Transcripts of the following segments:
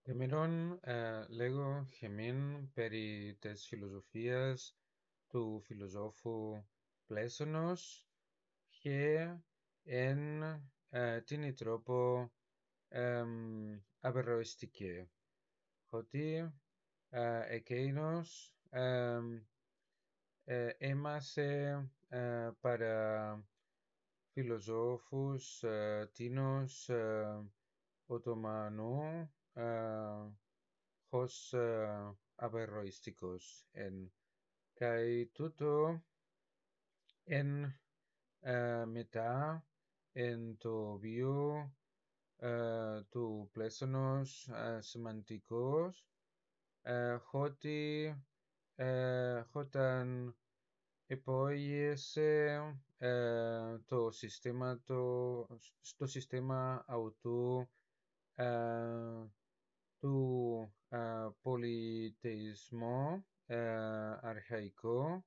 Εμμυρών λέγω χεμήν περί τες φιλοσοφίας του φιλοσόφου Πλέσωνος και εν τίνι τρόπο απεροιστική. Ότι εκείνος έμασε παρά φιλοσόφους τίνος Οθωμανού ως απεροιστικός εν καί τούτο εν μετά εν το βίο του Πλέσωνος σημαντικός ότι όταν υπόγεισε στο σύστημα αυτού του πολιτισμού αρχαϊκό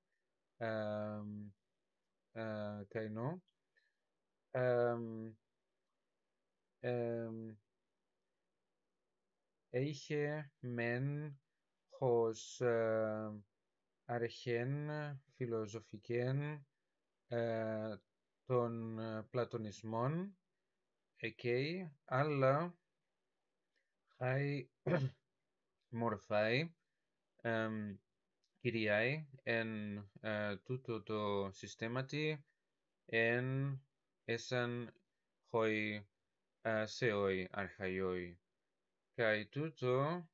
καηνό είχε μεν ως αρχήν φιλοσοφικήν των πλατωνισμών εκεί, αλλά χαί μορφάι κυριάι εν τούτο το συστήματι εν έσαν χοι σεοι αρχαϊοι. Καί τούτο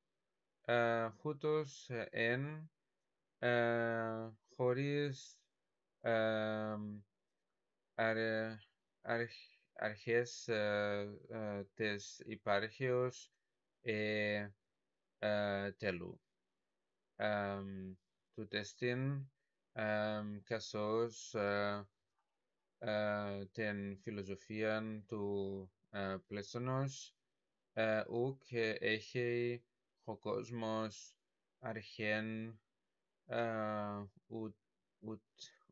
χούτος εν χωρίς αρχές τες υπάρχεως τέλου. Τούτεστιν καθώς την φιλοσοφίαν του Πλέσωνος ουκ έχει ο κόσμος αρχήν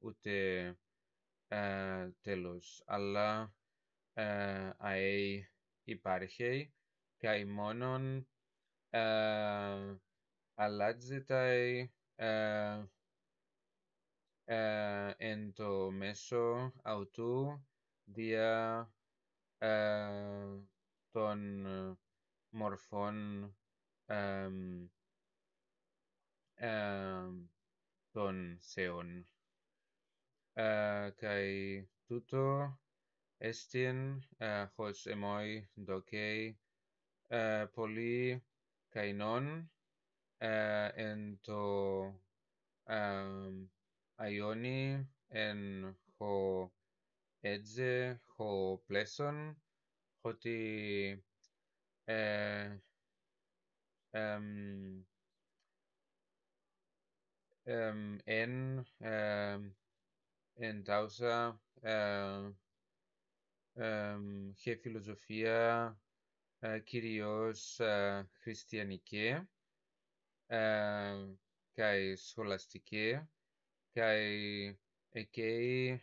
ούτε τέλος, αλλά αε υπάρχει καί μόνον αλλάζεται εν το μέσο αυτού δια των μορφών των θεών. Καί τούτο εστιν ως εμόι δοκέι πολύ καηνόν εν το Αϊόνι εν ο έτζε ο Πλέσον ότι εν τάουσα και φιλοσοφία κυρίως χριστιανική καί σχολαστική καί εκεί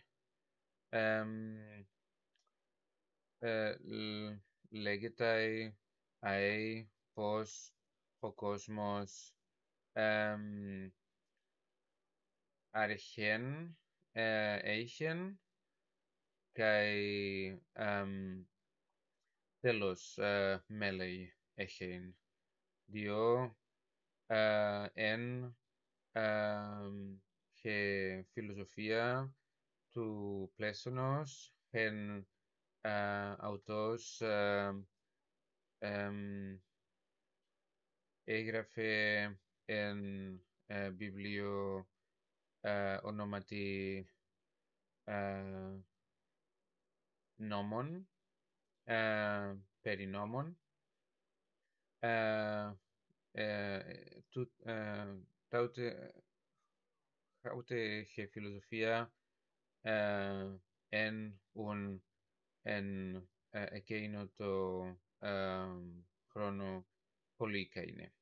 λέγεται αε πως ο κόσμος αρχήν έχεν καί τέλος μέλη έχεν. Διό εν και φιλοσοφία του Πλέσωνος εν αυτός έγραφε εν βιβλίο ονόματι νόμων, περί νόμων. Ούτε είχε φιλοσοφία εν εκείνο το χρόνο πολύ καήνε.